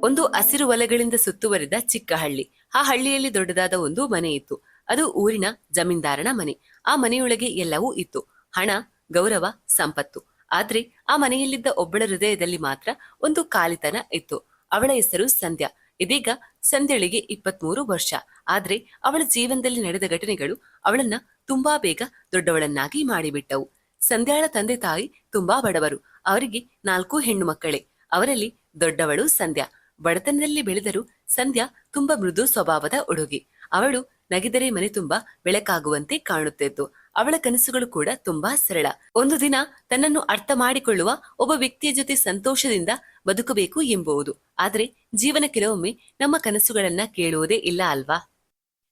ಒಂದು ಹಸಿರು ವಲಯಗಳಿಂದ ಸುತ್ತುವರಿದ ಚಿಕ್ಕ ಹಳ್ಳಿ. ಆ ಹಳ್ಳಿಯಲ್ಲಿ ದೊಡ್ಡದಾದ ಒಂದು ಮನೆ ಇತ್ತು. ಅದು ಊರಿನ ಜಮೀನ್ದಾರನ ಮನೆ. ಆ ಮನೆಯೊಳಗೆ ಎಲ್ಲವೂ ಇತ್ತು: ಹಣ, ಗೌರವ, ಸಂಪತ್ತು. ಆದ್ರೆ ಆ ಮನೆಯಲ್ಲಿದ್ದ ಒಬ್ಬಳ ಹೃದಯದಲ್ಲಿ ಮಾತ್ರ ಒಂದು ಖಾಲಿತನ ಇತ್ತು. ಅವಳ ಹೆಸರು ಸಂಧ್ಯಾ. ಇದೀಗ ಸಂಧ್ಯಳಿಗೆ 23 ವರ್ಷ. ಆದ್ರೆ ಅವಳ ಜೀವನದಲ್ಲಿ ನಡೆದ ಘಟನೆಗಳು ಅವಳನ್ನ ತುಂಬಾ ಬೇಗ ದೊಡ್ಡವಳನ್ನಾಗಿ ಮಾಡಿಬಿಟ್ಟವು. ಸಂಧ್ಯಾಳ ತಂದೆ ತಾಯಿ ತುಂಬಾ ಬಡವರು. ಅವರಿಗೆ 4 ಹೆಣ್ಣು ಮಕ್ಕಳೇ. ಅವರಲ್ಲಿ ದೊಡ್ಡವಳು ಸಂಧ್ಯಾ. ಬಡತನದಲ್ಲಿ ಬೆಳೆದರೂ ಸಂಧ್ಯಾ ತುಂಬಾ ಮೃದು ಸ್ವಭಾವದ ಹುಡುಗಿ. ಅವಳು ನಗಿದರೆ ಮನೆ ತುಂಬಾ ಬೆಳಕಾಗುವಂತೆ ಕಾಣುತ್ತಿದ್ದು, ಅವಳ ಕನಸುಗಳು ಕೂಡ ತುಂಬಾ ಸರಳ. ಒಂದು ದಿನ ತನ್ನನ್ನು ಅರ್ಥ ಮಾಡಿಕೊಳ್ಳುವ ಒಬ್ಬ ವ್ಯಕ್ತಿಯ ಜೊತೆ ಸಂತೋಷದಿಂದ ಬದುಕಬೇಕು ಎಂಬುವುದು. ಆದ್ರೆ ಜೀವನ ಕೆಲವೊಮ್ಮೆ ನಮ್ಮ ಕನಸುಗಳನ್ನ ಕೇಳುವುದೇ ಇಲ್ಲ ಅಲ್ವಾ?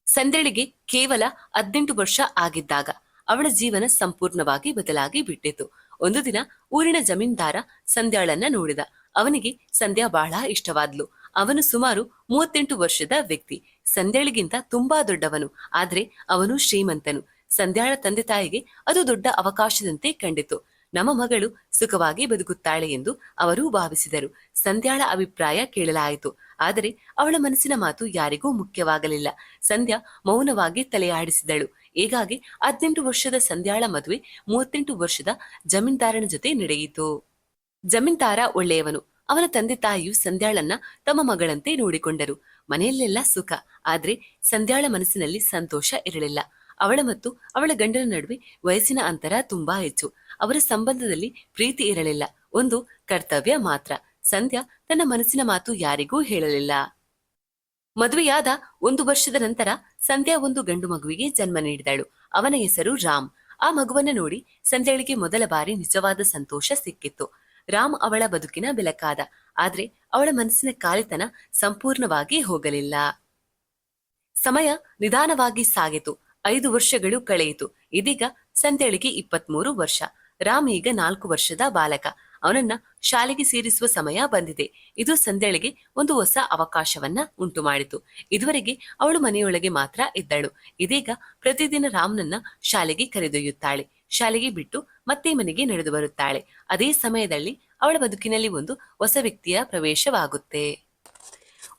ಸಂಧ್ಯಳಿಗೆ ಕೇವಲ 18 ವರ್ಷ ಆಗಿದ್ದಾಗ ಅವಳ ಜೀವನ ಸಂಪೂರ್ಣವಾಗಿ ಬದಲಾಗಿ ಬಿಟ್ಟಿತು. ಒಂದು ದಿನ ಊರಿನ ಜಮೀನ್ದಾರ ಸಂಧ್ಯಾಳನ್ನ ನೋಡಿದ. ಅವನಿಗೆ ಸಂಧ್ಯಾ ಬಹಳ ಇಷ್ಟವಾದ್ಲು. ಅವನು ಸುಮಾರು 38 ವರ್ಷದ ವ್ಯಕ್ತಿ. ಸಂಧ್ಯಾಳಿಗಿಂತ ತುಂಬಾ ದೊಡ್ಡವನು. ಆದ್ರೆ ಅವನು ಶ್ರೀಮಂತನು. ಸಂಧ್ಯಾಳ ತಂದೆ ತಾಯಿಗೆ ಅದು ದೊಡ್ಡ ಅವಕಾಶದಂತೆ ಕಂಡಿತು. ನಮ್ಮ ಮಗಳು ಸುಖವಾಗಿ ಬದುಕುತ್ತಾಳೆ ಎಂದು ಅವರು ಭಾವಿಸಿದರು. ಸಂಧ್ಯಾಳ ಅಭಿಪ್ರಾಯ ಕೇಳಲಾಯಿತು. ಆದರೆ ಅವಳ ಮನಸ್ಸಿನ ಮಾತು ಯಾರಿಗೂ ಮುಖ್ಯವಾಗಲಿಲ್ಲ. ಸಂಧ್ಯಾ ಮೌನವಾಗಿ ತಲೆಯಾಡಿಸಿದಳು. ಹೀಗಾಗಿ 18 ವರ್ಷದ ಸಂಧ್ಯಾಳ ಮದುವೆ 38 ವರ್ಷದ ಜಮೀನ್ದಾರನ ಜೊತೆ ನಡೆಯಿತು. ಜಮೀನ್ದಾರ ಒಳ್ಳೆಯವನು. ಅವನ ತಂದೆ ತಾಯಿಯು ಸಂಧ್ಯಾಳನ್ನ ತಮ್ಮ ಮಗಳಂತೆ ನೋಡಿಕೊಂಡರು. ಮನೆಯಲ್ಲೆಲ್ಲ ಸುಖ. ಆದ್ರೆ ಸಂಧ್ಯಾಳ ಮನಸ್ಸಿನಲ್ಲಿ ಸಂತೋಷ ಇರಲಿಲ್ಲ. ಅವಳ ಮತ್ತು ಅವಳ ಗಂಡನ ನಡುವೆ ವಯಸ್ಸಿನ ಅಂತರ ತುಂಬಾ ಹೆಚ್ಚು. ಅವರ ಸಂಬಂಧದಲ್ಲಿ ಪ್ರೀತಿ ಇರಲಿಲ್ಲ, ಒಂದು ಕರ್ತವ್ಯ ಮಾತ್ರ. ಸಂಧ್ಯಾ ತನ್ನ ಮನಸ್ಸಿನ ಮಾತು ಯಾರಿಗೂ ಹೇಳಲಿಲ್ಲ. ಮದುವೆಯಾದ 1 ವರ್ಷದ ನಂತರ ಸಂಧ್ಯಾ ಒಂದು ಗಂಡು ಮಗುವಿಗೆ ಜನ್ಮ ನೀಡಿದಳು. ಅವನ ಹೆಸರು ರಾಮ್. ಆ ಮಗುವನ್ನ ನೋಡಿ ಸಂಧ್ಯಾಳಿಗೆ ಮೊದಲ ಬಾರಿ ನಿಜವಾದ ಸಂತೋಷ ಸಿಕ್ಕಿತ್ತು. ರಾಮ್ ಅವಳ ಬದುಕಿನ ಬೆಳಕಾದ. ಆದ್ರೆ ಅವಳ ಮನಸ್ಸಿನ ಖಾಲಿತನ ಸಂಪೂರ್ಣವಾಗಿ ಹೋಗಲಿಲ್ಲ. ಸಮಯ ನಿಧಾನವಾಗಿ ಸಾಗಿತು. 5 ವರ್ಷಗಳು ಕಳೆಯಿತು. ಇದೀಗ ಸಂಧ್ಯಾಳಿಗೆ 23 ವರ್ಷ. ರಾಮ್ ಈಗ 4 ವರ್ಷದ ಬಾಲಕ. ಅವನನ್ನ ಶಾಲೆಗೆ ಸೇರಿಸುವ ಸಮಯ ಬಂದಿದೆ. ಇದು ಸಂಧ್ಯಾಳಿಗೆ ಒಂದು ಹೊಸ ಅವಕಾಶವನ್ನ ಉಂಟು ಮಾಡಿತು. ಇದುವರೆಗೆ ಅವಳು ಮನೆಯೊಳಗೆ ಮಾತ್ರ ಇದ್ದಳು. ಇದೀಗ ಪ್ರತಿದಿನ ರಾಮ್ನನ್ನ ಶಾಲೆಗೆ ಕರೆದೊಯ್ಯುತ್ತಾಳೆ. ಶಾಲೆಗೆ ಬಿಟ್ಟು ಮತ್ತೆ ಮನೆಗೆ ನಡೆದು ಬರುತ್ತಾಳೆ. ಅದೇ ಸಮಯದಲ್ಲಿ ಅವಳ ಬದುಕಿನಲ್ಲಿ ಒಂದು ಹೊಸ ವ್ಯಕ್ತಿಯ ಪ್ರವೇಶವಾಗುತ್ತೆ.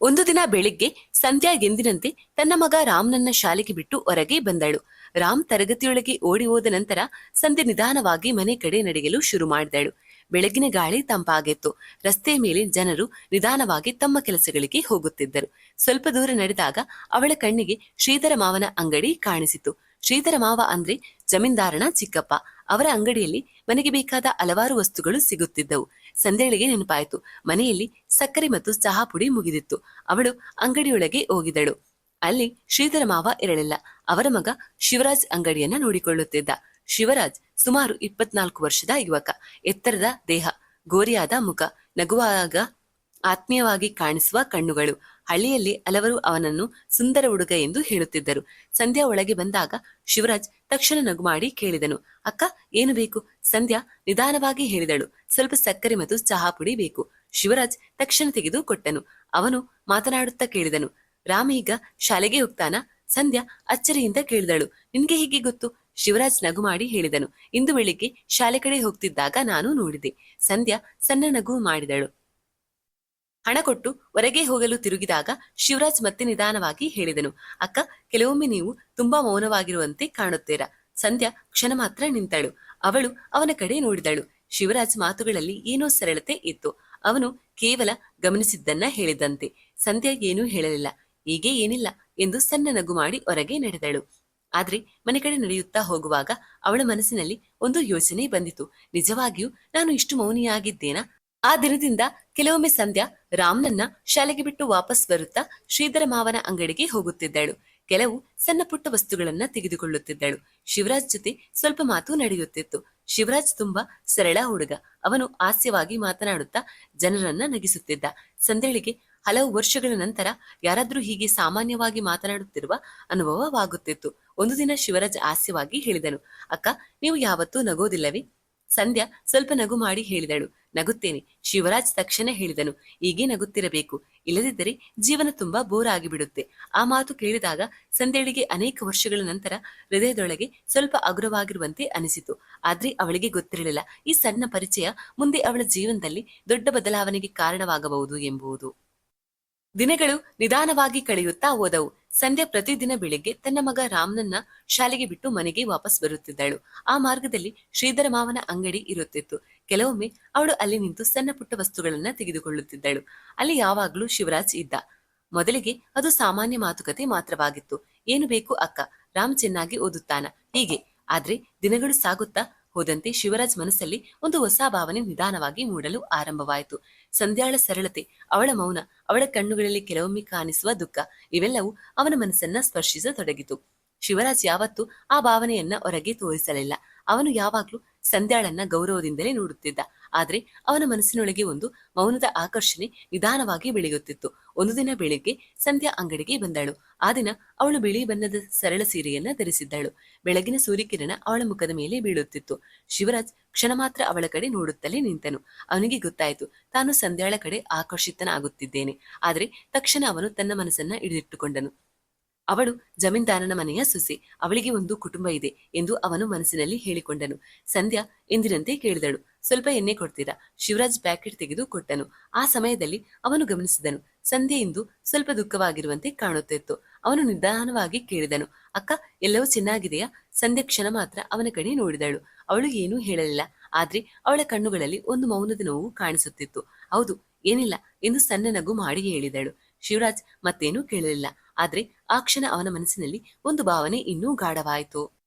ಒಂದು ದಿನ ಬೆಳಿಗ್ಗೆ ಸಂಧ್ಯಾ ಎಂದಿನಂತೆ ತನ್ನ ಮಗ ರಾಮ್ನನ್ನ ಶಾಲೆಗೆ ಬಿಟ್ಟು ಹೊರಗೆ ಬಂದಳು. ರಾಮ್ ತರಗತಿಯೊಳಗೆ ಓಡಿ ಹೋದ ನಂತರ ಸಂಧ್ಯಾ ನಿಧಾನವಾಗಿ ಮನೆ ಕಡೆ ನಡೆಯಲು ಶುರು ಮಾಡಿದಳು. ಬೆಳಗಿನ ಗಾಳಿ ತಂಪಾಗಿತ್ತು. ರಸ್ತೆಯ ಮೇಲೆ ಜನರು ನಿಧಾನವಾಗಿ ತಮ್ಮ ಕೆಲಸಗಳಿಗೆ ಹೋಗುತ್ತಿದ್ದರು. ಸ್ವಲ್ಪ ದೂರ ನಡೆದಾಗ ಅವಳ ಕಣ್ಣಿಗೆ ಶ್ರೀಧರ ಮಾವನ ಅಂಗಡಿ ಕಾಣಿಸಿತು. ಶ್ರೀಧರ ಮಾವ ಅಂದ್ರೆ ಜಮೀನ್ದಾರನ ಚಿಕ್ಕಪ್ಪ. ಅವರ ಅಂಗಡಿಯಲ್ಲಿ ಮನೆಗೆ ಬೇಕಾದ ಹಲವಾರು ವಸ್ತುಗಳು ಸಿಗುತ್ತಿದ್ದವು. ಸಂಧ್ಯಾಳಿಗೆ ನೆನಪಾಯಿತು. ಮನೆಯಲ್ಲಿ ಸಕ್ಕರೆ ಮತ್ತು ಚಹಾ ಪುಡಿ ಮುಗಿದಿತ್ತು. ಅವಳು ಅಂಗಡಿಯೊಳಗೆ ಹೋಗಿದಳು. ಅಲ್ಲಿ ಶ್ರೀಧರ ಮಾವ ಇರಲಿಲ್ಲ. ಅವರ ಮಗ ಶಿವರಾಜ್ ಅಂಗಡಿಯನ್ನ ನೋಡಿಕೊಳ್ಳುತ್ತಿದ್ದ. ಶಿವರಾಜ್ ಸುಮಾರು 24 ವರ್ಷದ ಯುವಕ. ಎತ್ತರದ ದೇಹ, ಗೋರಿಯಾದ ಮುಖ, ನಗುವಾಗ ಆತ್ಮೀಯವಾಗಿ ಕಾಣಿಸುವ ಕಣ್ಣುಗಳು. ಹಳ್ಳಿಯಲ್ಲಿ ಹಲವರು ಅವನನ್ನು ಸುಂದರ ಹುಡುಗ ಎಂದು ಹೇಳುತ್ತಿದ್ದರು. ಸಂಧ್ಯಾ ಒಳಗೆ ಬಂದಾಗ ಶಿವರಾಜ್ ತಕ್ಷಣ ನಗು ಮಾಡಿ ಕೇಳಿದನು, ಅಕ್ಕ, ಏನು ಬೇಕು? ಸಂಧ್ಯಾ ನಿಧಾನವಾಗಿ ಹೇಳಿದಳು, ಸ್ವಲ್ಪ ಸಕ್ಕರೆ ಮತ್ತು ಚಹಾ ಪುಡಿ ಬೇಕು. ಶಿವರಾಜ್ ತಕ್ಷಣ ತೆಗೆದು ಕೊಟ್ಟನು. ಅವನು ಮಾತನಾಡುತ್ತಾ ಕೇಳಿದನು, ರಾಮ್ ಈಗ ಶಾಲೆಗೆ ಹೋಗ್ತಾನಾ? ಸಂಧ್ಯಾ ಅಚ್ಚರಿಯಿಂದ ಕೇಳಿದಳು, ನಿನ್ಗೆ ಹೀಗೆ ಗೊತ್ತು? ಶಿವರಾಜ್ ನಗು ಮಾಡಿ ಹೇಳಿದನು, ಇಂದು ಬೆಳಿಗ್ಗೆ ಶಾಲೆ ಕಡೆ ಹೋಗ್ತಿದ್ದಾಗ ನಾನು ನೋಡಿದೆ. ಸಂಧ್ಯಾ ಸಣ್ಣ ನಗು ಮಾಡಿದಳು. ಹಣ ಕೊಟ್ಟು ಹೊರಗೆ ಹೋಗಲು ತಿರುಗಿದಾಗ ಶಿವರಾಜ್ ಮತ್ತೆ ನಿಧಾನವಾಗಿ ಹೇಳಿದನು, ಅಕ್ಕ, ಕೆಲವೊಮ್ಮೆ ನೀವು ತುಂಬಾ ಮೌನವಾಗಿರುವಂತೆ ಕಾಣುತ್ತೀರಾ. ಸಂಧ್ಯಾ ಕ್ಷಣ ಮಾತ್ರ ನಿಂತಳು. ಅವಳು ಅವನ ಕಡೆ ನೋಡಿದಳು. ಶಿವರಾಜ್ ಮಾತುಗಳಲ್ಲಿ ಏನೋ ಸರಳತೆ ಇತ್ತು. ಅವನು ಕೇವಲ ಗಮನಿಸಿದ್ದನ್ನ ಹೇಳಿದಂತೆ. ಸಂಧ್ಯಾ ಏನೂ ಹೇಳಲಿಲ್ಲ. ಹೀಗೆ ಏನಿಲ್ಲ ಎಂದು ಸಣ್ಣ ನಗು ಮಾಡಿ ಹೊರಗೆ ನಡೆದಳು. ಆದ್ರೆ ಮನೆ ಕಡೆ ನಡೆಯುತ್ತಾ ಹೋಗುವಾಗ ಅವಳ ಮನಸ್ಸಿನಲ್ಲಿ ಒಂದು ಯೋಚನೆ ಬಂದಿತು. ನಿಜವಾಗಿಯೂ ನಾನು ಇಷ್ಟು ಮೌನಿಯಾಗಿದ್ದೇನಾ? ಆ ದಿನದಿಂದ ಕೆಲವೊಮ್ಮೆ ಸಂಧ್ಯಾ ರಾಮ್ನನ್ನ ಶಾಲೆಗೆ ಬಿಟ್ಟು ವಾಪಸ್ ಬರುತ್ತಾ ಶ್ರೀಧರ ಮಾವನ ಅಂಗಡಿಗೆ ಹೋಗುತ್ತಿದ್ದಳು. ಕೆಲವು ಸಣ್ಣ ಪುಟ್ಟ ವಸ್ತುಗಳನ್ನ ತೆಗೆದುಕೊಳ್ಳುತ್ತಿದ್ದಳು. ಶಿವರಾಜ್ ಜೊತೆ ಸ್ವಲ್ಪ ಮಾತು ನಡೆಯುತ್ತಿತ್ತು. ಶಿವರಾಜ್ ತುಂಬಾ ಸರಳ ಹುಡುಗ. ಅವನು ಹಾಸ್ಯವಾಗಿ ಮಾತನಾಡುತ್ತಾ ಜನರನ್ನ ನಗಿಸುತ್ತಿದ್ದ. ಸಂಧ್ಯಳಿಗೆ ಹಲವು ವರ್ಷಗಳ ನಂತರ ಯಾರಾದ್ರೂ ಹೀಗೆ ಸಾಮಾನ್ಯವಾಗಿ ಮಾತನಾಡುತ್ತಿರುವ ಅನುಭವವಾಗುತ್ತಿತ್ತು. ಒಂದು ದಿನ ಶಿವರಾಜ್ ಹಾಸ್ಯವಾಗಿ ಹೇಳಿದನು, ಅಕ್ಕ, ನೀವು ಯಾವತ್ತೂ ನಗೋದಿಲ್ಲವೇ? ಸಂಧ್ಯಾ ಸ್ವಲ್ಪ ನಗು ಮಾಡಿ ಹೇಳಿದಳು, ನಗುತ್ತೇನೆ. ಶಿವರಾಜ್ ತಕ್ಷಣ ಹೇಳಿದನು, ಹೀಗೆ ನಗುತ್ತಿರಬೇಕು, ಇಲ್ಲದಿದ್ದರೆ ಜೀವನ ತುಂಬಾ ಬೋರ್ ಆಗಿಬಿಡುತ್ತೆ. ಆ ಮಾತು ಕೇಳಿದಾಗ ಸಂಧ್ಯಳಿಗೆ ಅನೇಕ ವರ್ಷಗಳ ನಂತರ ಹೃದಯದೊಳಗೆ ಸ್ವಲ್ಪ ಹಗುರವಾಗಿರುವಂತೆ ಅನಿಸಿತು. ಆದ್ರೆ ಅವಳಿಗೆ ಗೊತ್ತಿರಲಿಲ್ಲ ಈ ಸಣ್ಣ ಪರಿಚಯ ಮುಂದೆ ಅವಳ ಜೀವನದಲ್ಲಿ ದೊಡ್ಡ ಬದಲಾವಣೆಗೆ ಕಾರಣವಾಗಬಹುದು ಎಂಬುದು. ದಿನಗಳು ನಿಧಾನವಾಗಿ ಕಳೆಯುತ್ತಾ ಹೋದವು. ಸಂಧ್ಯಾ ಪ್ರತಿದಿನ ಬೆಳಿಗ್ಗೆ ತನ್ನ ಮಗ ರಾಮ್ನನ್ನ ಶಾಲೆಗೆ ಬಿಟ್ಟು ಮನೆಗೆ ವಾಪಸ್ ಬರುತ್ತಿದ್ದಳು. ಆ ಮಾರ್ಗದಲ್ಲಿ ಶ್ರೀಧರ ಮಾವನ ಅಂಗಡಿ ಇರುತ್ತಿತ್ತು. ಕೆಲವೊಮ್ಮೆ ಅವಳು ಅಲ್ಲಿ ನಿಂತು ಸಣ್ಣ ಪುಟ್ಟ ವಸ್ತುಗಳನ್ನ ತೆಗೆದುಕೊಳ್ಳುತ್ತಿದ್ದಳು. ಅಲ್ಲಿ ಯಾವಾಗ್ಲೂ ಶಿವರಾಜ್ ಇದ್ದ. ಮೊದಲಿಗೆ ಅದು ಸಾಮಾನ್ಯ ಮಾತುಕತೆ ಮಾತ್ರವಾಗಿತ್ತು. ಏನು ಬೇಕು ಅಕ್ಕ, ರಾಮ್ ಚೆನ್ನಾಗಿ ಓದುತ್ತಾನ, ಹೀಗೆ. ಆದ್ರೆ ದಿನಗಳು ಸಾಗುತ್ತಾ ಹೋದಂತೆ ಶಿವರಾಜ್ ಮನಸ್ಸಲ್ಲಿ ಒಂದು ಹೊಸ ಭಾವನೆ ನಿಧಾನವಾಗಿ ಮೂಡಲು ಆರಂಭವಾಯಿತು. ಸಂಧ್ಯಾಳ ಸರಳತೆ, ಅವಳ ಮೌನ, ಅವಳ ಕಣ್ಣುಗಳಲ್ಲಿ ಕೆಲವೊಮ್ಮೆ ಕಾಣಿಸುವ ದುಃಖ, ಇವೆಲ್ಲವೂ ಅವನ ಮನಸ್ಸನ್ನ ಸ್ಪರ್ಶಿಸತೊಡಗಿತು. ಶಿವರಾಜ್ ಯಾವತ್ತೂ ಆ ಭಾವನೆಯನ್ನ ಹೊರಗೆ ತೋರಿಸಲಿಲ್ಲ. ಅವನು ಯಾವಾಗ್ಲೂ ಸಂಧ್ಯಾಳನ್ನ ಗೌರವದಿಂದಲೇ ನೋಡುತ್ತಿದ್ದ. ಆದ್ರೆ ಅವನ ಮನಸ್ಸಿನೊಳಗೆ ಒಂದು ಮೌನದ ಆಕರ್ಷಣೆ ನಿಧಾನವಾಗಿ ಬೆಳೆಯುತ್ತಿತ್ತು. ಒಂದು ದಿನ ಬೆಳಿಗ್ಗೆ ಸಂಧ್ಯಾ ಅಂಗಡಿಗೆ ಬಂದಳು. ಆ ದಿನ ಅವಳು ಬಿಳಿ ಬಣ್ಣದ ಸರಳ ಸೀರೆಯನ್ನ ಧರಿಸಿದ್ದಳು. ಬೆಳಗಿನ ಸೂರ್ಯಕಿರಣ ಅವಳ ಮುಖದ ಮೇಲೆ ಬೀಳುತ್ತಿತ್ತು. ಶಿವರಾಜ್ ಕ್ಷಣ ಮಾತ್ರ ಅವಳ ಕಡೆ ನೋಡುತ್ತಲೇ ನಿಂತನು. ಅವನಿಗೆ ಗೊತ್ತಾಯಿತು, ತಾನು ಸಂಧ್ಯಾಳ ಕಡೆ ಆಕರ್ಷಿತನಾಗುತ್ತಿದ್ದೇನೆ. ಆದ್ರೆ ತಕ್ಷಣ ಅವನು ತನ್ನ ಮನಸ್ಸನ್ನ ಹಿಡಿದಿಟ್ಟುಕೊಂಡನು. ಅವಳು ಜಮೀನ್ದಾರನ ಮನೆಯ ಸೊಸೆ, ಅವಳಿಗೆ ಒಂದು ಕುಟುಂಬ ಇದೆ ಎಂದು ಅವನು ಮನಸ್ಸಿನಲ್ಲಿ ಹೇಳಿಕೊಂಡನು. ಸಂಧ್ಯಾ ಎಂದಿನಂತೆ ಕೇಳಿದಳು, ಸ್ವಲ್ಪ ಎಣ್ಣೆ ಕೊಡ್ತೀರಾ? ಶಿವರಾಜ್ ಪ್ಯಾಕೆಟ್ ತೆಗೆದು ಕೊಟ್ಟನು. ಆ ಸಮಯದಲ್ಲಿ ಅವನು ಗಮನಿಸಿದನು, ಸಂಧ್ಯೆ ಇಂದು ಸ್ವಲ್ಪ ದುಃಖವಾಗಿರುವಂತೆ ಕಾಣುತ್ತಿತ್ತು. ಅವನು ನಿಧಾನವಾಗಿ ಕೇಳಿದನು, ಅಕ್ಕ, ಎಲ್ಲವೂ ಚೆನ್ನಾಗಿದೆಯಾ? ಸಂಧ್ಯಾ ಕ್ಷಣ ಮಾತ್ರ ಅವನ ಕಡೆ ನೋಡಿದಳು. ಅವಳು ಏನೂ ಹೇಳಲಿಲ್ಲ. ಆದ್ರೆ ಅವಳ ಕಣ್ಣುಗಳಲ್ಲಿ ಒಂದು ಮೌನದ ನೋವು ಕಾಣಿಸುತ್ತಿತ್ತು. ಹೌದು, ಏನಿಲ್ಲ ಎಂದು ಸಣ್ಣ ನಗು ಮಾಡಿ ಹೇಳಿದಳು. ಶಿವರಾಜ್ ಮತ್ತೇನೂ ಕೇಳಲಿಲ್ಲ. ಆದ್ರೆ ಆ ಕ್ಷಣ ಅವನ ಮನಸ್ಸಿನಲ್ಲಿ ಒಂದು ಭಾವನೆ ಇನ್ನೂ ಗಾಢವಾಯಿತು.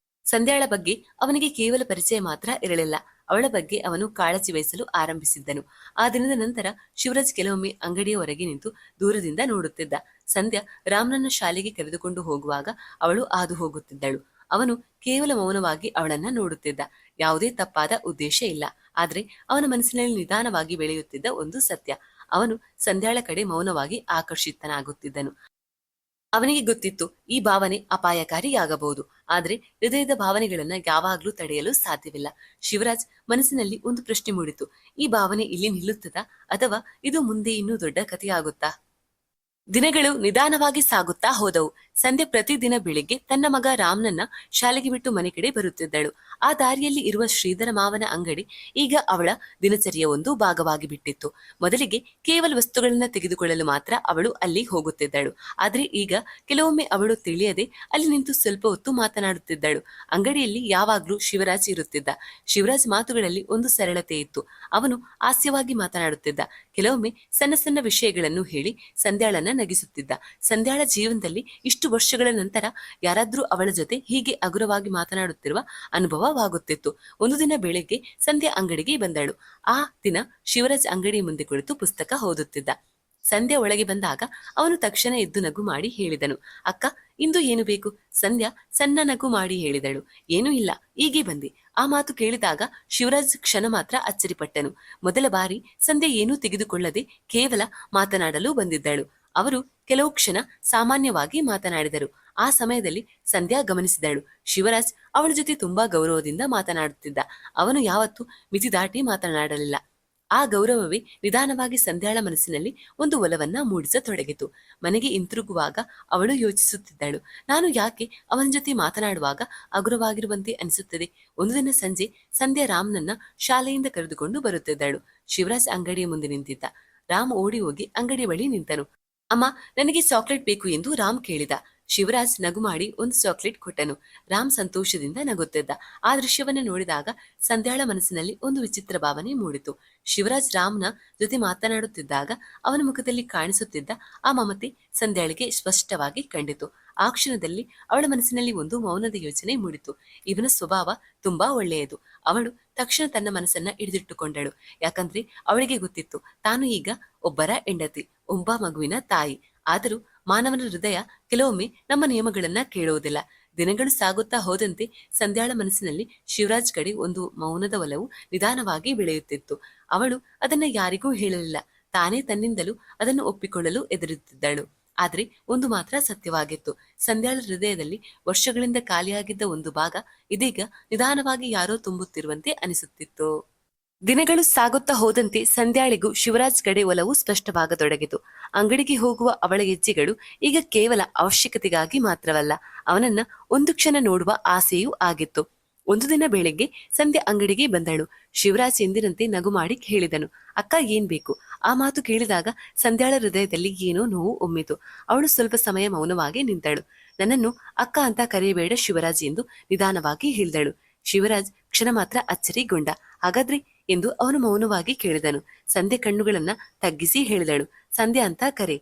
ಸಂಧ್ಯಾಳ ಬಗ್ಗೆ ಅವನಿಗೆ ಕೇವಲ ಪರಿಚಯ ಮಾತ್ರ ಇರಲಿಲ್ಲ, ಅವಳ ಬಗ್ಗೆ ಅವನು ಕಾಳಜಿ ವಹಿಸಲು ಆರಂಭಿಸಿದ್ದನು. ಆ ದಿನದ ನಂತರ ಶಿವರಾಜ್ ಕೆಲವೊಮ್ಮೆ ಅಂಗಡಿಯ ಹೊರಗೆ ನಿಂತು ದೂರದಿಂದ ನೋಡುತ್ತಿದ್ದ. ಸಂಧ್ಯಾ ರಾಮ್ನನ್ನ ಶಾಲೆಗೆ ಕರೆದುಕೊಂಡು ಹೋಗುವಾಗ ಅವಳು ಹಾದು ಹೋಗುತ್ತಿದ್ದಳು. ಅವನು ಕೇವಲ ಮೌನವಾಗಿ ಅವಳನ್ನ ನೋಡುತ್ತಿದ್ದ. ಯಾವುದೇ ತಪ್ಪಾದ ಉದ್ದೇಶ ಇಲ್ಲ. ಆದ್ರೆ ಅವನ ಮನಸ್ಸಿನಲ್ಲಿ ನಿಧಾನವಾಗಿ ಬೆಳೆಯುತ್ತಿದ್ದ ಒಂದು ಸತ್ಯ, ಅವನು ಸಂಧ್ಯಾಳ ಕಡೆ ಮೌನವಾಗಿ ಆಕರ್ಷಿತನಾಗುತ್ತಿದ್ದನು. ಅವನಿಗೆ ಗೊತ್ತಿತ್ತು, ಈ ಭಾವನೆ ಅಪಾಯಕಾರಿಯಾಗಬಹುದು. ಆದ್ರೆ ಹೃದಯದ ಭಾವನೆಗಳನ್ನ ಯಾವಾಗ್ಲೂ ತಡೆಯಲು ಸಾಧ್ಯವಿಲ್ಲ. ಶಿವರಾಜ್ ಮನಸ್ಸಿನಲ್ಲಿ ಒಂದು ಪ್ರಶ್ನೆ ಮೂಡಿತು, ಈ ಭಾವನೆ ಇಲ್ಲಿ ನಿಲ್ಲುತ್ತದಾ ಅಥವಾ ಇದು ಮುಂದೆ ಇನ್ನೂ ದೊಡ್ಡ ಕಥೆಯಾಗುತ್ತಾ? ದಿನಗಳು ನಿಧಾನವಾಗಿ ಸಾಗುತ್ತಾ ಹೋದವು. ಸಂಧ್ಯಾ ಪ್ರತಿದಿನ ಬೆಳಿಗ್ಗೆ ತನ್ನ ಮಗ ರಾಮ್ನನ್ನ ಶಾಲೆಗೆ ಬಿಟ್ಟು ಮನೆ ಕಡೆ ಬರುತ್ತಿದ್ದಳು. ಆ ದಾರಿಯಲ್ಲಿ ಇರುವ ಶ್ರೀಧರ ಮಾವನ ಅಂಗಡಿ ಈಗ ಅವಳ ದಿನಚರಿಯ ಒಂದು ಭಾಗವಾಗಿ ಬಿಟ್ಟಿತ್ತು. ಮೊದಲಿಗೆ ಕೇವಲ ವಸ್ತುಗಳನ್ನ ತೆಗೆದುಕೊಳ್ಳಲು ಮಾತ್ರ ಅವಳು ಅಲ್ಲಿ ಹೋಗುತ್ತಿದ್ದಳು. ಆದ್ರೆ ಈಗ ಕೆಲವೊಮ್ಮೆ ಅವಳು ತಿಳಿಯದೆ ಅಲ್ಲಿ ನಿಂತು ಸ್ವಲ್ಪ ಹೊತ್ತು ಮಾತನಾಡುತ್ತಿದ್ದಳು. ಅಂಗಡಿಯಲ್ಲಿ ಯಾವಾಗ್ಲೂ ಶಿವರಾಜ್ ಇರುತ್ತಿದ್ದ. ಶಿವರಾಜ್ ಮಾತುಗಳಲ್ಲಿ ಒಂದು ಸರಳತೆ ಇತ್ತು. ಅವನು ಹಾಸ್ಯವಾಗಿ ಮಾತನಾಡುತ್ತಿದ್ದ. ಕೆಲವೊಮ್ಮೆ ಸಣ್ಣ ಸಣ್ಣ ವಿಷಯಗಳನ್ನು ಹೇಳಿ ಸಂಧ್ಯಾಳನ್ನ ನಗಿಸುತ್ತಿದ್ದ. ಸಂಧ್ಯಾಳ ಜೀವನದಲ್ಲಿ ಇಷ್ಟು ವರ್ಷಗಳ ನಂತರ ಯಾರಾದ್ರೂ ಅವಳ ಜೊತೆ ಹೀಗೆ ಹಗುರವಾಗಿ ಮಾತನಾಡುತ್ತಿರುವ ಅನುಭವವಾಗುತ್ತಿತ್ತು. ಒಂದು ದಿನ ಬೆಳಿಗ್ಗೆ ಸಂಧ್ಯಾ ಅಂಗಡಿಗೆ ಬಂದಳು. ಆ ದಿನ ಶಿವರಾಜ್ ಅಂಗಡಿ ಮುಂದೆ ಕುಳಿತು ಪುಸ್ತಕ ಓದುತ್ತಿದ್ದ. ಸಂಧ್ಯಾ ಒಳಗೆ ಬಂದಾಗ ಅವನು ತಕ್ಷಣ ಎದ್ದು ನಗು ಮಾಡಿ ಹೇಳಿದನು, ಅಕ್ಕ, ಇಂದು ಏನು ಬೇಕು? ಸಂಧ್ಯಾ ಸಣ್ಣ ನಗು ಮಾಡಿ ಹೇಳಿದಳು, ಏನೂ ಇಲ್ಲ, ಹೀಗೆ ಬಂದೆ. ಆ ಮಾತು ಕೇಳಿದಾಗ ಶಿವರಾಜ್ ಕ್ಷಣ ಮಾತ್ರ ಅಚ್ಚರಿಪಟ್ಟನು. ಮೊದಲ ಬಾರಿ ಸಂಧ್ಯಾ ಏನೂ ತೆಗೆದುಕೊಳ್ಳದೆ ಕೇವಲ ಮಾತನಾಡಲು ಬಂದಿದ್ದಳು. ಅವರು ಕೆಲವು ಕ್ಷಣ ಸಾಮಾನ್ಯವಾಗಿ ಮಾತನಾಡಿದರು. ಆ ಸಮಯದಲ್ಲಿ ಸಂಧ್ಯಾ ಗಮನಿಸಿದಳು, ಶಿವರಾಜ್ ಅವಳ ಜೊತೆ ತುಂಬಾ ಗೌರವದಿಂದ ಮಾತನಾಡುತ್ತಿದ್ದ. ಅವನು ಯಾವತ್ತೂ ಮಿತಿ ದಾಟಿ ಮಾತನಾಡಲಿಲ್ಲ. ಆ ಗೌರವವೇ ನಿಧಾನವಾಗಿ ಸಂಧ್ಯಾಳ ಮನಸ್ಸಿನಲ್ಲಿ ಒಂದು ಒಲವನ್ನ ಮೂಡಿಸತೊಡಗಿತು. ಮನೆಗೆ ಹಿಂತಿರುಗುವಾಗ ಅವಳು ಯೋಚಿಸುತ್ತಿದ್ದಳು, ನಾನು ಯಾಕೆ ಅವನ ಜೊತೆ ಮಾತನಾಡುವಾಗ ಹಗುರವಾಗಿರುವಂತೆ ಅನಿಸುತ್ತದೆ. ಒಂದು ದಿನ ಸಂಜೆ ಸಂಧ್ಯಾ ರಾಮ್ನನ್ನ ಶಾಲೆಯಿಂದ ಕರೆದುಕೊಂಡು ಬರುತ್ತಿದ್ದಳು. ಶಿವರಾಜ್ ಅಂಗಡಿಯ ಮುಂದೆ ನಿಂತಿದ್ದ. ರಾಮ್ ಓಡಿ ಹೋಗಿ ಅಂಗಡಿ ಬಳಿ ನಿಂತನು. ಅಮ್ಮ, ನನಗೆ ಚಾಕ್ಲೇಟ್ ಬೇಕು ಎಂದು ರಾಮ್ ಕೇಳಿದ. ಶಿವರಾಜ್ ನಗು ಮಾಡಿ ಒಂದು ಚಾಕ್ಲೇಟ್ ಕೊಟ್ಟನು. ರಾಮ್ ಸಂತೋಷದಿಂದ ನಗುತ್ತಿದ್ದ. ಆ ದೃಶ್ಯವನ್ನು ನೋಡಿದಾಗ ಸಂಧ್ಯಾಳ ಮನಸ್ಸಿನಲ್ಲಿ ಒಂದು ವಿಚಿತ್ರ ಭಾವನೆ ಮೂಡಿತು. ಶಿವರಾಜ್ ರಾಮ್ನ ಜೊತೆ ಮಾತನಾಡುತ್ತಿದ್ದಾಗ ಅವನ ಮುಖದಲ್ಲಿ ಕಾಣಿಸುತ್ತಿದ್ದ ಆ ಮಮತೆ ಸಂಧ್ಯಾಳಿಗೆ ಸ್ಪಷ್ಟವಾಗಿ ಕಂಡಿತು. ಆ ಕ್ಷಣದಲ್ಲಿ ಅವಳ ಮನಸ್ಸಿನಲ್ಲಿ ಒಂದು ಮೌನದ ಯೋಚನೆ ಮೂಡಿತು. ಇವನ ಸ್ವಭಾವ ತುಂಬಾ ಒಳ್ಳೆಯದು. ಅವಳು ತಕ್ಷಣ ತನ್ನ ಮನಸ್ಸನ್ನ ಹಿಡಿದಿಟ್ಟುಕೊಂಡಳು. ಯಾಕಂದ್ರೆ ಅವಳಿಗೆ ಗೊತ್ತಿತ್ತು, ತಾನು ಈಗ ಒಬ್ಬರ ಹೆಂಡತಿ, ಒಬ್ಬ ಮಗುವಿನ ತಾಯಿ. ಆದರೂ ಮಾನವನ ಹೃದಯ ಕೆಲವೊಮ್ಮೆ ನಮ್ಮ ನಿಯಮಗಳನ್ನ ಕೇಳುವುದಿಲ್ಲ. ದಿನಗಳು ಸಾಗುತ್ತಾ ಹೋದಂತೆ ಸಂಧ್ಯಾಳ ಮನಸ್ಸಿನಲ್ಲಿ ಶಿವರಾಜ್ ಕಡೆ ಒಂದು ಮೌನದ ಒಲವು ನಿಧಾನವಾಗಿ ಬೆಳೆಯುತ್ತಿತ್ತು. ಅವಳು ಅದನ್ನ ಯಾರಿಗೂ ಹೇಳಲಿಲ್ಲ. ತಾನೇ ತನ್ನಿಂದಲೂ ಅದನ್ನು ಒಪ್ಪಿಕೊಳ್ಳಲು ಎದುರುತ್ತಿದ್ದಳು. ಆದ್ರೆ ಒಂದು ಮಾತ್ರ ಸತ್ಯವಾಗಿತ್ತು, ಸಂಧ್ಯಾಳ ಹೃದಯದಲ್ಲಿ ವರ್ಷಗಳಿಂದ ಖಾಲಿಯಾಗಿದ್ದ ಒಂದು ಭಾಗ ಇದೀಗ ನಿಧಾನವಾಗಿ ಯಾರೋ ತುಂಬುತ್ತಿರುವಂತೆ ಅನಿಸುತ್ತಿತ್ತು. ದಿನಗಳು ಸಾಗುತ್ತಾ ಹೋದಂತೆ ಸಂಧ್ಯಾಳಿಗೂ ಶಿವರಾಜ್ ಕಡೆ ಒಲವು ಸ್ಪಷ್ಟವಾಗತೊಡಗಿತು. ಅಂಗಡಿಗೆ ಹೋಗುವ ಅವಳ ಹೆಜ್ಜೆಗಳು ಈಗ ಕೇವಲ ಅವಶ್ಯಕತೆಗಾಗಿ ಮಾತ್ರವಲ್ಲ, ಅವನನ್ನ ಒಂದು ಕ್ಷಣ ನೋಡುವ ಆಸೆಯೂ ಆಗಿತ್ತು. ಒಂದು ದಿನ ಬೆಳಿಗ್ಗೆ ಸಂಧ್ಯಾ ಅಂಗಡಿಗೆ ಬಂದಳು. ಶಿವರಾಜ್ ಎಂದಿನಂತೆ ನಗು ಮಾಡಿ ಹೇಳಿದನು, ಅಕ್ಕ ಏನ್ ಬೇಕು? ಆ ಮಾತು ಕೇಳಿದಾಗ ಸಂಧ್ಯಾಳ ಹೃದಯದಲ್ಲಿ ಏನೋ ನೋವು ಒಮ್ಮಿತು. ಅವಳು ಸ್ವಲ್ಪ ಸಮಯ ಮೌನವಾಗಿ ನಿಂತಳು. ನನ್ನನ್ನು ಅಕ್ಕ ಅಂತ ಕರೆಯಬೇಡ ಶಿವರಾಜ್ ಎಂದು ನಿಧಾನವಾಗಿ ಹೇಳಿದಳು. ಶಿವರಾಜ್ ಕ್ಷಣ ಮಾತ್ರ ಅಚ್ಚರಿಗೊಂಡ. ಹಾಗಾದ್ರೆ ಎಂದು ಅವನು ಮೌನವಾಗಿ ಕೇಳಿದನು. ಸಂಧ್ಯೆ ಕಣ್ಣುಗಳನ್ನ ತಗ್ಗಿಸಿ ಹೇಳಿದಳು, ಸಂಧ್ಯಾ ಅಂತ ಕರೆ.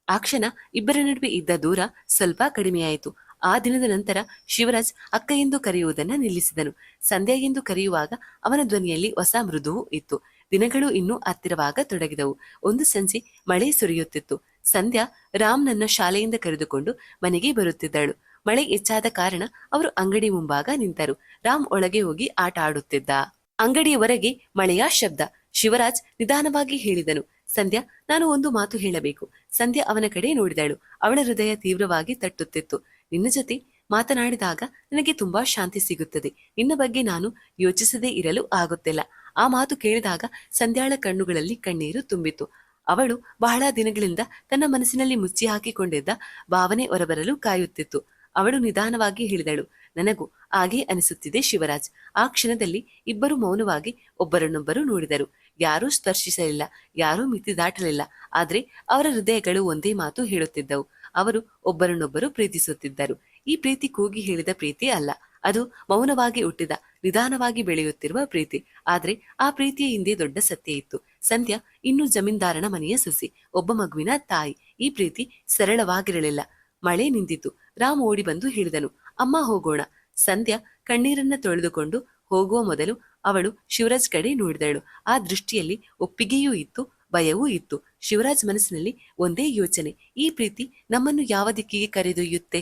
ಆ ಕ್ಷಣ ಇಬ್ಬರ ನಡುವೆ ಇದ್ದ ದೂರ ಸ್ವಲ್ಪ ಕಡಿಮೆಯಾಯಿತು. ಆ ದಿನದ ನಂತರ ಶಿವರಾಜ್ ಅಕ್ಕ ಎಂದು ಕರೆಯುವುದನ್ನ ನಿಲ್ಲಿಸಿದನು. ಸಂಧ್ಯಾ ಎಂದು ಕರೆಯುವಾಗ ಅವನ ಧ್ವನಿಯಲ್ಲಿ ಹೊಸ ಮೃದುವು ಇತ್ತು. ದಿನಗಳು ಇನ್ನೂ ಹತ್ತಿರವಾಗ ತೊಡಗಿದವು. ಒಂದು ಸಂಜೆ ಮಳೆ ಸುರಿಯುತ್ತಿತ್ತು. ಸಂಧ್ಯಾ ರಾಮ್ನನ್ನ ಶಾಲೆಯಿಂದ ಕರೆದುಕೊಂಡು ಮನೆಗೆ ಬರುತ್ತಿದ್ದಳು. ಮಳೆ ಹೆಚ್ಚಾದ ಕಾರಣ ಅವರು ಅಂಗಡಿ ಮುಂಭಾಗ ನಿಂತರು. ರಾಮ್ ಒಳಗೆ ಹೋಗಿ ಆಟ ಆಡುತ್ತಿದ್ದ. ಅಂಗಡಿಯ ಹೊರಗೆ ಮಳೆಯ ಶಬ್ದ. ಶಿವರಾಜ್ ನಿಧಾನವಾಗಿ ಹೇಳಿದನು, ಸಂಧ್ಯಾ, ನಾನು ಒಂದು ಮಾತು ಹೇಳಬೇಕು. ಸಂಧ್ಯಾ ಅವನ ಕಡೆ ನೋಡಿದಳು. ಅವಳ ಹೃದಯ ತೀವ್ರವಾಗಿ ತಟ್ಟುತ್ತಿತ್ತು. ನಿನ್ನ ಜೊತೆ ಮಾತನಾಡಿದಾಗ ನನಗೆ ತುಂಬಾ ಶಾಂತಿ ಸಿಗುತ್ತದೆ. ನಿನ್ನ ಬಗ್ಗೆ ನಾನು ಯೋಚಿಸದೇ ಇರಲು ಆಗುತ್ತಿಲ್ಲ. ಆ ಮಾತು ಕೇಳಿದಾಗ ಸಂಧ್ಯಾಳ ಕಣ್ಣುಗಳಲ್ಲಿ ಕಣ್ಣೀರು ತುಂಬಿತು. ಅವಳು ಬಹಳ ದಿನಗಳಿಂದ ತನ್ನ ಮನಸ್ಸಿನಲ್ಲಿ ಮುಚ್ಚಿ ಹಾಕಿಕೊಂಡಿದ್ದ ಭಾವನೆ ಹೊರಬರಲು ಕಾಯುತ್ತಿತ್ತು. ಅವಳು ನಿಧಾನವಾಗಿ ಹೇಳಿದಳು, ನನಗೂ ಹಾಗೆ ಅನಿಸುತ್ತಿದೆ ಶಿವರಾಜ್. ಆ ಕ್ಷಣದಲ್ಲಿ ಇಬ್ಬರು ಮೌನವಾಗಿ ಒಬ್ಬರನ್ನೊಬ್ಬರು ನೋಡಿದರು. ಯಾರೂ ಸ್ಪರ್ಶಿಸಲಿಲ್ಲ, ಯಾರೂ ಮಿತಿ ದಾಟಲಿಲ್ಲ. ಆದ್ರೆ ಅವರ ಹೃದಯಗಳು ಒಂದೇ ಮಾತು ಹೇಳುತ್ತಿದ್ದವು. ಅವರು ಒಬ್ಬರನ್ನೊಬ್ಬರು ಪ್ರೀತಿಸುತ್ತಿದ್ದರು. ಈ ಪ್ರೀತಿ ಕೂಗಿ ಹೇಳಿದ ಪ್ರೀತಿ ಅಲ್ಲ. ಅದು ಮೌನವಾಗಿ ಹುಟ್ಟಿದ, ನಿಧಾನವಾಗಿ ಬೆಳೆಯುತ್ತಿರುವ ಪ್ರೀತಿ. ಆದ್ರೆ ಆ ಪ್ರೀತಿಯ ಹಿಂದೆ ದೊಡ್ಡ ಸತ್ಯ ಇತ್ತು. ಸಂಧ್ಯಾ ಇನ್ನೂ ಜಮೀನ್ದಾರನ ಮನೆಯ ಸೊಸೆ, ಒಬ್ಬ ಮಗುವಿನ ತಾಯಿ. ಈ ಪ್ರೀತಿ ಸರಳವಾಗಿರಲಿಲ್ಲ. ಮಳೆ ನಿಂತಿತು. ರಾಮ್ ಓಡಿ ಬಂದು ಹೇಳಿದನು, ಅಮ್ಮ ಹೋಗೋಣ. ಸಂಧ್ಯಾ ಕಣ್ಣೀರನ್ನ ತೊಳೆದುಕೊಂಡು ಹೋಗುವ ಮೊದಲು ಅವಳು ಶಿವರಾಜ್ ಕಡೆ ನೋಡಿದಳು. ಆ ದೃಷ್ಟಿಯಲ್ಲಿ ಒಪ್ಪಿಗೆಯೂ ಇತ್ತು, ಭಯವೂ ಇತ್ತು. ಶಿವರಾಜ್ ಮನಸ್ಸಿನಲ್ಲಿ ಒಂದೇ ಯೋಚನೆ, ಈ ಪ್ರೀತಿ ನಮ್ಮನ್ನು ಯಾವ ದಿಕ್ಕಿಗೆ ಕರೆದೊಯ್ಯುತ್ತೆ?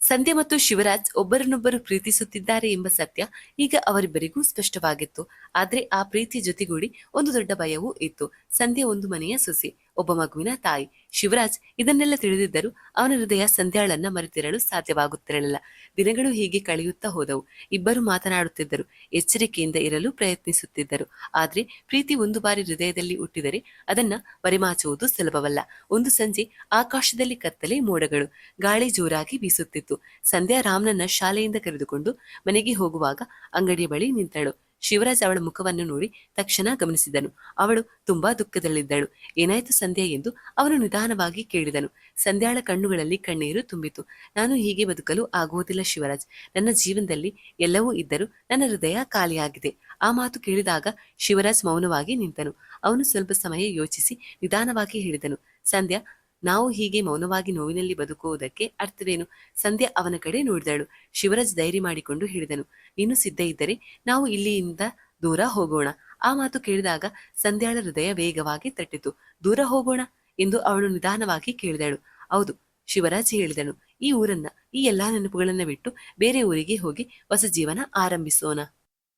ಸಂಧ್ಯಾ ಮತ್ತು ಶಿವರಾಜ್ ಒಬ್ಬರನ್ನೊಬ್ಬರು ಪ್ರೀತಿಸುತ್ತಿದ್ದಾರೆ ಎಂಬ ಸತ್ಯ ಈಗ ಅವರಿಬ್ಬರಿಗೂ ಸ್ಪಷ್ಟವಾಗಿತ್ತು. ಆದ್ರೆ ಆ ಪ್ರೀತಿಯ ಜೊತೆಗೂಡಿ ಒಂದು ದೊಡ್ಡ ಭಯವೂ ಇತ್ತು. ಸಂಧ್ಯಾ ಒಂದು ಮನೆಯ ಸೊಸೆ, ಒಬ್ಬ ಮಗುವಿನ ತಾಯಿ. ಶಿವರಾಜ್ ಇದನ್ನೆಲ್ಲ ತಿಳಿದಿದ್ದರೂ ಅವನ ಹೃದಯ ಸಂಧ್ಯಾಳನ್ನ ಮರೆತಿರಲು ಸಾಧ್ಯವಾಗುತ್ತಿರಲಿಲ್ಲ. ದಿನಗಳು ಹೀಗೆ ಕಳೆಯುತ್ತಾ ಹೋದವು. ಇಬ್ಬರು ಮಾತನಾಡುತ್ತಿದ್ದರು, ಎಚ್ಚರಿಕೆಯಿಂದ ಇರಲು ಪ್ರಯತ್ನಿಸುತ್ತಿದ್ದರು. ಆದ್ರೆ ಪ್ರೀತಿ ಒಂದು ಬಾರಿ ಹೃದಯದಲ್ಲಿ ಹುಟ್ಟಿದರೆ ಅದನ್ನ ಮರೆಮಾಚುವುದು ಸುಲಭವಲ್ಲ. ಒಂದು ಸಂಜೆ ಆಕಾಶದಲ್ಲಿ ಕತ್ತಲೆ ಮೋಡಗಳು, ಗಾಳಿ ಜೋರಾಗಿ ಬೀಸುತ್ತಿತ್ತು. ಸಂಧ್ಯಾ ರಾಮ್ನನ್ನ ಶಾಲೆಯಿಂದ ಕರೆದುಕೊಂಡು ಮನೆಗೆ ಹೋಗುವಾಗ ಅಂಗಡಿಯ ಬಳಿ ನಿಂತಳು. ಶಿವರಾಜ್ ಅವಳ ಮುಖವನ್ನು ನೋಡಿ ತಕ್ಷಣ ಗಮನಿಸಿದನು. ಅವಳು ತುಂಬಾ ದುಃಖದಲ್ಲಿದ್ದಳು. ಏನಾಯ್ತು ಸಂಧ್ಯಾ ಎಂದು ಅವನು ನಿಧಾನವಾಗಿ ಕೇಳಿದನು. ಸಂಧ್ಯಾಳ ಕಣ್ಣುಗಳಲ್ಲಿ ಕಣ್ಣೀರು ತುಂಬಿತು. ನಾನು ಹೀಗೆ ಬದುಕಲು ಆಗುವುದಿಲ್ಲ ಶಿವರಾಜ್. ನನ್ನ ಜೀವನದಲ್ಲಿ ಎಲ್ಲವೂ ಇದ್ದರೂ ನನ್ನ ಹೃದಯ ಖಾಲಿಯಾಗಿದೆ. ಆ ಮಾತು ಕೇಳಿದಾಗ ಶಿವರಾಜ್ ಮೌನವಾಗಿ ನಿಂತನು. ಅವನು ಸ್ವಲ್ಪ ಸಮಯ ಯೋಚಿಸಿ ನಿಧಾನವಾಗಿ ಹೇಳಿದನು, ಸಂಧ್ಯಾ, ನಾವು ಹೀಗೆ ಮೌನವಾಗಿ ನೋವಿನಲ್ಲಿ ಬದುಕುವುದಕ್ಕೆ ಅರ್ಥವೇನು? ಸಂಧ್ಯಾ ಅವನ ಕಡೆ ನೋಡಿದಳು. ಶಿವರಾಜ್ ಧೈರ್ಯ ಮಾಡಿಕೊಂಡು ಹೇಳಿದನು, ನೀನು ಸಿದ್ಧ ಇದ್ದರೆ ನಾವು ಇಲ್ಲಿಯಿಂದ ದೂರ ಹೋಗೋಣ. ಆ ಮಾತು ಕೇಳಿದಾಗ ಸಂಧ್ಯಾಳ ಹೃದಯ ವೇಗವಾಗಿ ತಟ್ಟಿತು. ದೂರ ಹೋಗೋಣ ಎಂದು ಅವಳು ನಿಧಾನವಾಗಿ ಕೇಳಿದಳು. ಹೌದು, ಶಿವರಾಜ್ ಹೇಳಿದನು. ಈ ಊರನ್ನ, ಈ ಎಲ್ಲಾ ನೆನಪುಗಳನ್ನ ಬಿಟ್ಟು ಬೇರೆ ಊರಿಗೆ ಹೋಗಿ ಹೊಸ ಜೀವನ ಆರಂಭಿಸೋಣ.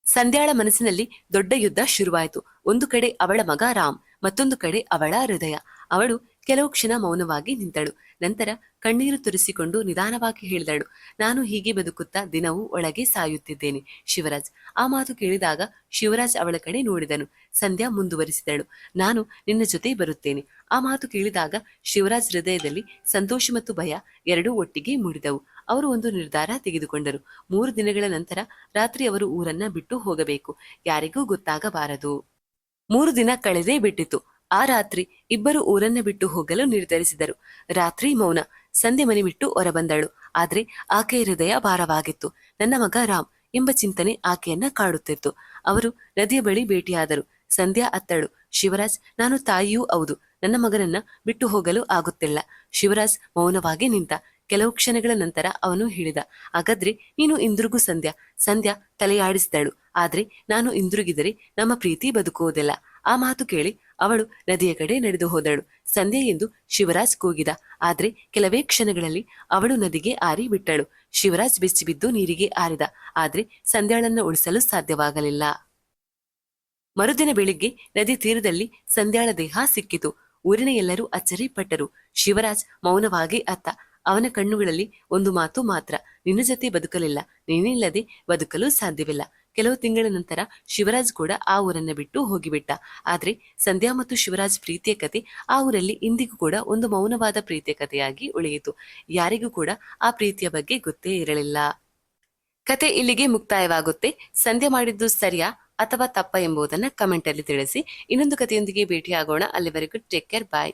ಸಂಧ್ಯಾಳ ಮನಸ್ಸಿನಲ್ಲಿ ದೊಡ್ಡ ಯುದ್ಧ ಶುರುವಾಯಿತು. ಒಂದು ಕಡೆ ಅವಳ ಮಗ ರಾಮ್, ಮತ್ತೊಂದು ಕಡೆ ಅವಳ ಹೃದಯ. ಅವಳು ಕೆಲವು ಕ್ಷಣ ಮೌನವಾಗಿ ನಿಂತಳು. ನಂತರ ಕಣ್ಣೀರು ತುರಿಸಿಕೊಂಡು ನಿಧಾನವಾಗಿ ಹೇಳಿದಳು, ನಾನು ಹೀಗೆ ಬದುಕುತ್ತಾ ದಿನವೂ ಒಳಗೆ ಸಾಯುತ್ತಿದ್ದೇನೆ ಶಿವರಾಜ್. ಆ ಮಾತು ಕೇಳಿದಾಗ ಶಿವರಾಜ್ ಅವಳ ಕಡೆ ನೋಡಿದನು. ಸಂಧ್ಯಾ ಮುಂದುವರಿಸಿದಳು, ನಾನು ನಿನ್ನ ಜೊತೆ ಬರುತ್ತೇನೆ. ಆ ಮಾತು ಕೇಳಿದಾಗ ಶಿವರಾಜ್ ಹೃದಯದಲ್ಲಿ ಸಂತೋಷ ಮತ್ತು ಭಯ ಎರಡೂ ಒಟ್ಟಿಗೆ ಮೂಡಿದವು. ಅವರು ಒಂದು ನಿರ್ಧಾರ ತೆಗೆದುಕೊಂಡರು. 3 ದಿನಗಳ ನಂತರ ರಾತ್ರಿ ಅವರು ಊರನ್ನ ಬಿಟ್ಟು ಹೋಗಬೇಕು. ಯಾರಿಗೂ ಗೊತ್ತಾಗಬಾರದು. 3 ದಿನ ಕಳೆದೇ ಬಿಟ್ಟಿತು. ಆ ರಾತ್ರಿ ಇಬ್ಬರು ಊರನ್ನ ಬಿಟ್ಟು ಹೋಗಲು ನಿರ್ಧರಿಸಿದರು. ರಾತ್ರಿ ಮೌನ. ಸಂಧ್ಯೆ ಮನೆ ಬಿಟ್ಟು ಹೊರಬಂದಳು. ಆದ್ರೆ ಆಕೆಯ ಹೃದಯ ಭಾರವಾಗಿತ್ತು. ನನ್ನ ಮಗ ರಾಮ್ ಎಂಬ ಚಿಂತನೆ ಆಕೆಯನ್ನ ಕಾಡುತ್ತಿತ್ತು. ಅವರು ನದಿಯ ಬಳಿ ಭೇಟಿಯಾದರು. ಸಂಧ್ಯಾ ಅತ್ತಳು, ಶಿವರಾಜ್, ನಾನು ತಾಯಿಯೂ ಹೌದು. ನನ್ನ ಮಗನನ್ನ ಬಿಟ್ಟು ಹೋಗಲು ಆಗುತ್ತಿಲ್ಲ. ಶಿವರಾಜ್ ಮೌನವಾಗಿ ನಿಂತ. ಕೆಲವು ಕ್ಷಣಗಳ ನಂತರ ಅವನು ಹೇಳಿದ, ಹಾಗಾದ್ರೆ ನೀನು ಹಿಂದಿರುಗು ಸಂಧ್ಯಾ. ಸಂಧ್ಯಾ ತಲೆಯಾಡಿಸಿದಳು. ಆದ್ರೆ ನಾನು ಹಿಂದಿರುಗಿದರೆ ನಮ್ಮ ಪ್ರೀತಿ ಬದುಕುವುದಿಲ್ಲ. ಆ ಮಾತು ಕೇಳಿ ಅವಳು ನದಿಯ ಕಡೆ ನಡೆದು ಹೋದಳು. ಸಂಧ್ಯಾ ಎಂದು ಶಿವರಾಜ್ ಕೂಗಿದ. ಆದ್ರೆ ಕೆಲವೇ ಕ್ಷಣಗಳಲ್ಲಿ ಅವಳು ನದಿಗೆ ಹಾರಿ ಬಿಟ್ಟಳು. ಶಿವರಾಜ್ ಬೆಚ್ಚಿಬಿದ್ದು ನೀರಿಗೆ ಹಾರಿದ. ಆದ್ರೆ ಸಂಧ್ಯಾಳನ್ನ ಉಳಿಸಲು ಸಾಧ್ಯವಾಗಲಿಲ್ಲ. ಮರುದಿನ ಬೆಳಿಗ್ಗೆ ನದಿ ತೀರದಲ್ಲಿ ಸಂಧ್ಯಾಳ ದೇಹ ಸಿಕ್ಕಿತು. ಊರಿನ ಎಲ್ಲರೂ ಅಚ್ಚರಿ ಪಟ್ಟರು. ಶಿವರಾಜ್ ಮೌನವಾಗಿ ಅತ್ತ. ಅವನ ಕಣ್ಣುಗಳಲ್ಲಿ ಒಂದು ಮಾತು ಮಾತ್ರ, ನಿನ್ನ ಜೊತೆ ಬದುಕಲಿಲ್ಲ, ನೀನಿಲ್ಲದೆ ಬದುಕಲು ಸಾಧ್ಯವಿಲ್ಲ. ಕೆಲವು ತಿಂಗಳ ನಂತರ ಶಿವರಾಜ್ ಕೂಡ ಆ ಊರನ್ನ ಬಿಟ್ಟು ಹೋಗಿಬಿಟ್ಟ. ಆದ್ರೆ ಸಂಧ್ಯಾ ಮತ್ತು ಶಿವರಾಜ್ ಪ್ರೀತಿಯ ಕತೆ ಆ ಊರಲ್ಲಿ ಇಂದಿಗೂ ಕೂಡ ಒಂದು ಮೌನವಾದ ಪ್ರೀತಿಯ ಕಥೆಯಾಗಿ ಉಳಿಯಿತು. ಯಾರಿಗೂ ಕೂಡ ಆ ಪ್ರೀತಿಯ ಬಗ್ಗೆ ಗೊತ್ತೇ ಇರಲಿಲ್ಲ. ಕತೆ ಇಲ್ಲಿಗೆ ಮುಕ್ತಾಯವಾಗುತ್ತೆ. ಸಂಧ್ಯಾ ಮಾಡಿದ್ದು ಸರಿಯಾ ಅಥವಾ ತಪ್ಪ ಎಂಬುದನ್ನ ಕಮೆಂಟ್ ಅಲ್ಲಿ ತಿಳಿಸಿ. ಇನ್ನೊಂದು ಕಥೆಯೊಂದಿಗೆ ಭೇಟಿಯಾಗೋಣ. ಅಲ್ಲಿವರೆಗೂ ಟೇಕ್ ಕೇರ್, ಬಾಯ್.